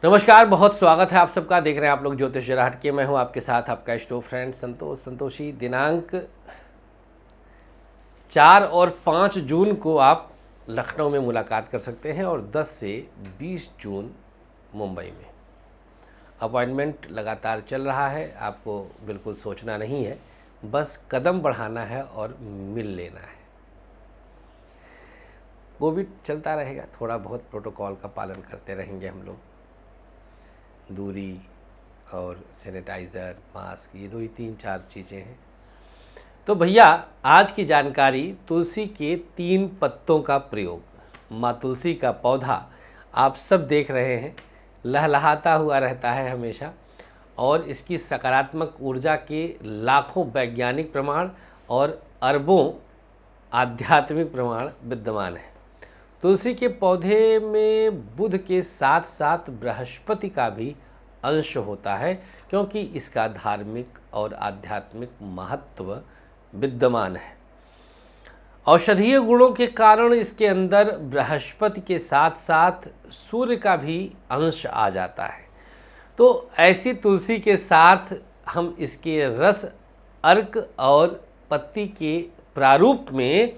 नमस्कार, बहुत स्वागत है आप सबका। देख रहे हैं आप लोग ज्योतिष जरा हटके। मैं हूं आपके साथ आपका स्टोर फ्रेंड संतोषी। दिनांक 4 और 5 जून को आप लखनऊ में मुलाकात कर सकते हैं और 10 से 20 जून मुंबई में। अपॉइंटमेंट लगातार चल रहा है, आपको बिल्कुल सोचना नहीं है, बस कदम बढ़ाना है और मिल लेना है। कोविड चलता रहेगा, थोड़ा बहुत प्रोटोकॉल का पालन करते रहेंगे हम लोग। दूरी और सैनिटाइज़र, मास्क, ये 2-3-4 चीज़ें हैं। तो भैया, आज की जानकारी, तुलसी के 3 पत्तों का प्रयोग। माँ तुलसी का पौधा आप सब देख रहे हैं, लहलहाता हुआ रहता है हमेशा, और इसकी सकारात्मक ऊर्जा के लाखों वैज्ञानिक प्रमाण और अरबों आध्यात्मिक प्रमाण विद्यमान हैं। तुलसी के पौधे में बुध के साथ साथ बृहस्पति का भी अंश होता है, क्योंकि इसका धार्मिक और आध्यात्मिक महत्व विद्यमान है। औषधीय गुणों के कारण इसके अंदर बृहस्पति के साथ साथ सूर्य का भी अंश आ जाता है। तो ऐसी तुलसी के साथ हम इसके रस, अर्क और पत्ती के प्रारूप में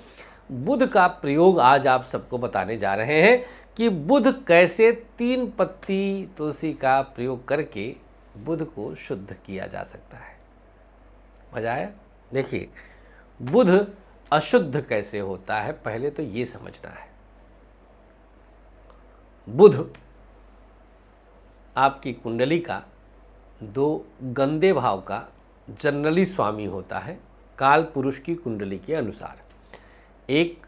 बुध का प्रयोग आज आप सबको बताने जा रहे हैं कि बुध कैसे 3 पत्ती तुलसी का प्रयोग करके बुध को शुद्ध किया जा सकता है। मजा आया? देखिए, बुध अशुद्ध कैसे होता है, पहले तो ये समझना है। बुध आपकी कुंडली का 2 गंदे भाव का जनरली स्वामी होता है, काल पुरुष की कुंडली के अनुसार। एक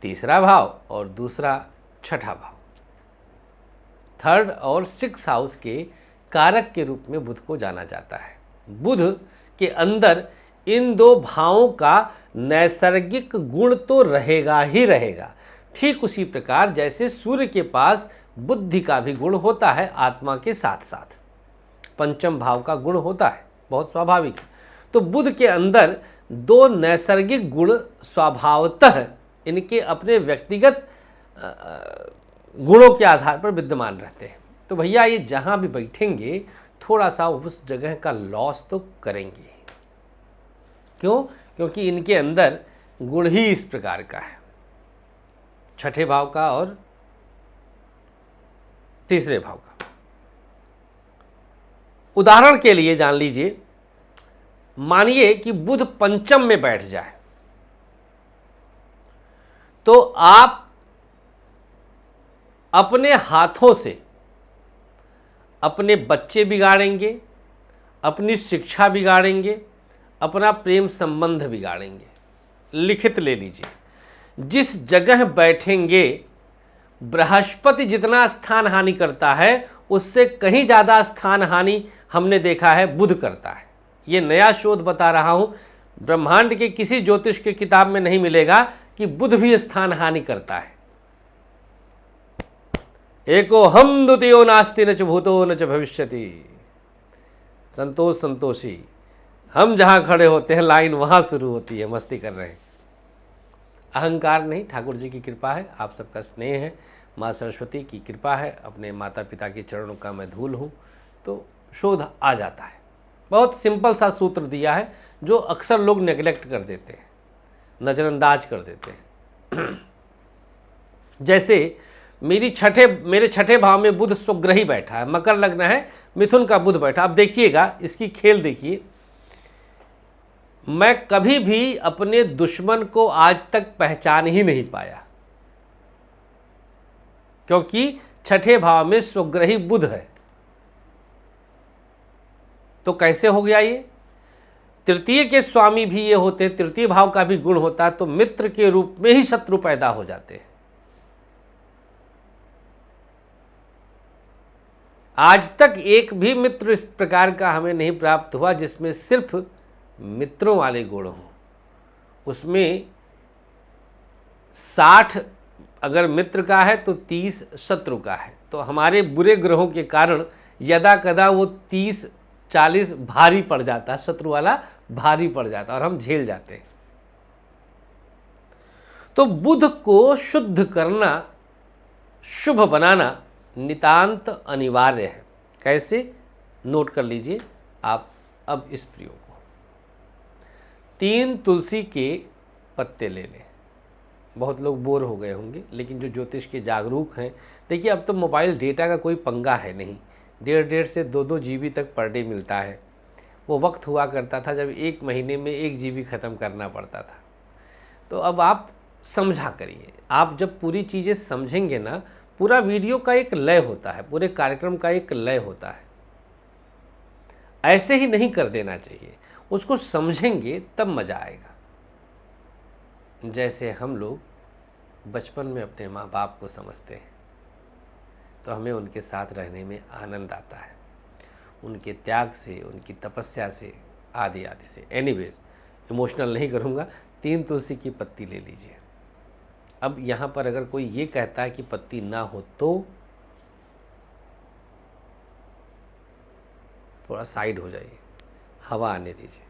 3रा भाव और दूसरा 6ठा भाव। 3rd और 6th हाउस के कारक के रूप में बुध को जाना जाता है। बुध के अंदर इन 2 भावों का नैसर्गिक गुण तो रहेगा ही रहेगा, ठीक उसी प्रकार जैसे सूर्य के पास बुद्धि का भी गुण होता है, आत्मा के साथ साथ 5म भाव का गुण होता है, बहुत स्वाभाविक है। तो बुध के अंदर 2 नैसर्गिक गुण स्वभावतः इनके अपने व्यक्तिगत गुणों के आधार पर विद्यमान रहते हैं। तो भैया, ये जहाँ भी बैठेंगे थोड़ा सा उस जगह का लॉस तो करेंगे। क्यों? क्योंकि इनके अंदर गुण ही इस प्रकार का है, 6ठे भाव का और 3रे भाव का। उदाहरण के लिए जान लीजिए, मानिए कि बुध 5म में बैठ जाए तो आप अपने हाथों से अपने बच्चे बिगाड़ेंगे, अपनी शिक्षा बिगाड़ेंगे, अपना प्रेम संबंध बिगाड़ेंगे। लिखित ले लीजिए, जिस जगह बैठेंगे बृहस्पति जितना स्थान हानि करता है, उससे कहीं ज़्यादा स्थान हानि हमने देखा है बुध करता है। ये नया शोध बता रहा हूँ, ब्रह्मांड के किसी ज्योतिष के किताब में नहीं मिलेगा कि बुध भी स्थान हानि करता है। एको हम द्वितीयो नास्ति न च भूतो न च भविष्यति। संतोषी, हम जहाँ खड़े होते हैं लाइन वहाँ शुरू होती है। मस्ती कर रहे हैं, अहंकार नहीं, ठाकुर जी की कृपा है, आप सबका स्नेह है, माँ सरस्वती की कृपा है, अपने माता पिता के चरणों का मैं धूल हूँ, तो शोध आ जाता है। बहुत सिंपल सा सूत्र दिया है जो अक्सर लोग नेग्लेक्ट कर देते हैं, नज़रअंदाज कर देते हैं। जैसे मेरे 6ठे भाव में बुध स्वग्रही बैठा है, मकर लग्न है, मिथुन का बुध बैठा। अब देखिएगा इसकी खेल देखिए। मैं कभी भी अपने दुश्मन को आज तक पहचान ही नहीं पाया, क्योंकि 6ठे भाव में स्वग्रही बुध है। तो कैसे हो गया ये? 3य के स्वामी भी ये होते हैं, 3य भाव का भी गुण होता है, तो मित्र के रूप में ही शत्रु पैदा हो जाते हैं। आज तक एक भी मित्र इस प्रकार का हमें नहीं प्राप्त हुआ जिसमें सिर्फ मित्रों वाले गुण हों। उसमें 60 अगर मित्र का है तो 30 शत्रु का है। तो हमारे बुरे ग्रहों के कारण यदा कदा वो 30-40 भारी पड़ जाता है, शत्रु वाला भारी पड़ जाता है और हम झेल जाते हैं। तो बुध को शुद्ध करना, शुभ बनाना नितांत अनिवार्य है। कैसे, नोट कर लीजिए आप अब इस प्रयोग को। 3 तुलसी के पत्ते ले लें। बहुत लोग बोर हो गए होंगे, लेकिन जो ज्योतिष के जागरूक हैं, देखिए अब तो मोबाइल डेटा का कोई पंगा है नहीं। 1.5 से 2 GB तक पर डे मिलता है। वो वक्त हुआ करता था जब 1 महीने में 1 GB ख़त्म करना पड़ता था। तो अब आप समझा करिए। आप जब पूरी चीज़ें समझेंगे ना, पूरा वीडियो का एक लय होता है, पूरे कार्यक्रम का एक लय होता है। ऐसे ही नहीं कर देना चाहिए, उसको समझेंगे तब मज़ा आएगा। जैसे हम लोग बचपन में अपने माँ बाप को समझते हैं तो हमें उनके साथ रहने में आनंद आता है, उनके त्याग से, उनकी तपस्या से, आदि आदि से। एनीवेज, इमोशनल नहीं करूँगा। 3 तुलसी की पत्ती ले लीजिए। अब यहाँ पर अगर कोई ये कहता है कि पत्ती ना हो तो थोड़ा साइड हो जाइए, हवा आने दीजिए।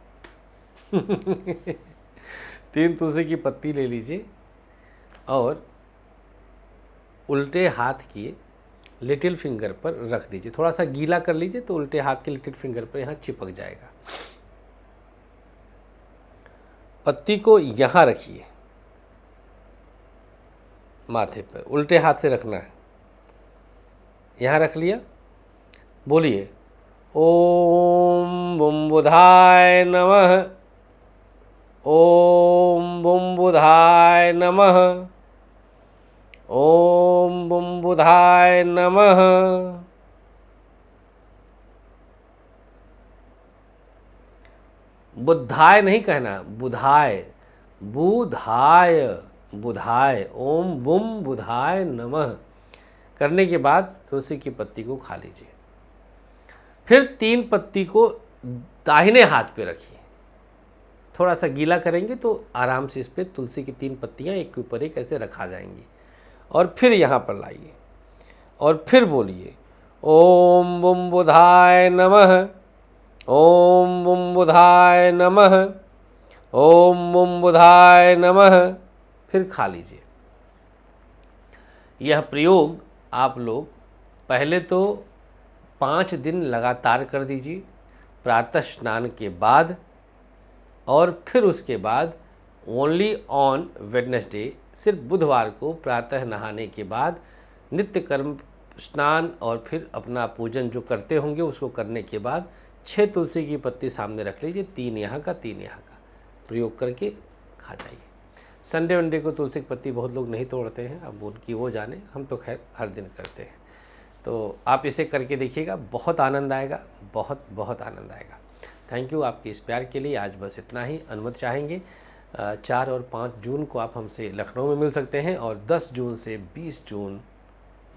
3 तुलसी की पत्ती ले लीजिए और उल्टे हाथ किए लिटिल फिंगर पर रख दीजिए। थोड़ा सा गीला कर लीजिए तो उल्टे हाथ के लिटिल फिंगर पर यहाँ चिपक जाएगा। पत्ती को यहाँ रखिए, माथे पर, उल्टे हाथ से रखना है। यहाँ रख लिया, बोलिए ओम बुम बुधाय नमः, ओम बुम बुधाय नमः, ओम बुम बुधाय नमः। बुधाय नहीं कहना, बुधाय, बुधाय, बुधाय, ओम बुम बुधाय नमः करने के बाद तुलसी की पत्ती को खा लीजिए। फिर 3 पत्ती को दाहिने हाथ पे रखिए। थोड़ा सा गीला करेंगे तो आराम से इस पर तुलसी की 3 पत्तियाँ एक के ऊपर एक ऐसे रखा जाएंगी। और फिर यहाँ पर लाइए और फिर बोलिए ओम बुम बुधाय नमः, ओम बुम बुधाय नमः, ओम बुम बुधाय नमः। फिर खा लीजिए। यह प्रयोग आप लोग पहले तो 5 दिन लगातार कर दीजिए, प्रातः स्नान के बाद, और फिर उसके बाद ओनली ऑन वेडनेसडे, सिर्फ बुधवार को प्रातः नहाने के बाद नित्य कर्म स्नान और फिर अपना पूजन जो करते होंगे उसको करने के बाद 6 तुलसी की पत्ती सामने रख लीजिए, 3 यहाँ का 3 यहाँ का प्रयोग करके खा जाइए। संडे वनडे को तुलसी की पत्ती बहुत लोग नहीं तोड़ते हैं, अब उनकी वो जाने, हम तो खैर हर दिन करते हैं। तो आप इसे करके देखिएगा, बहुत आनंद आएगा, बहुत बहुत आनंद आएगा। थैंक यू आपके इस प्यार के लिए। आज बस इतना ही। अनुमति चाहेंगे 4 और 5 जून को आप हमसे लखनऊ में मिल सकते हैं और 10 जून से 20 जून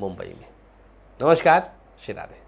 मुंबई में। नमस्कार, श्री राधे।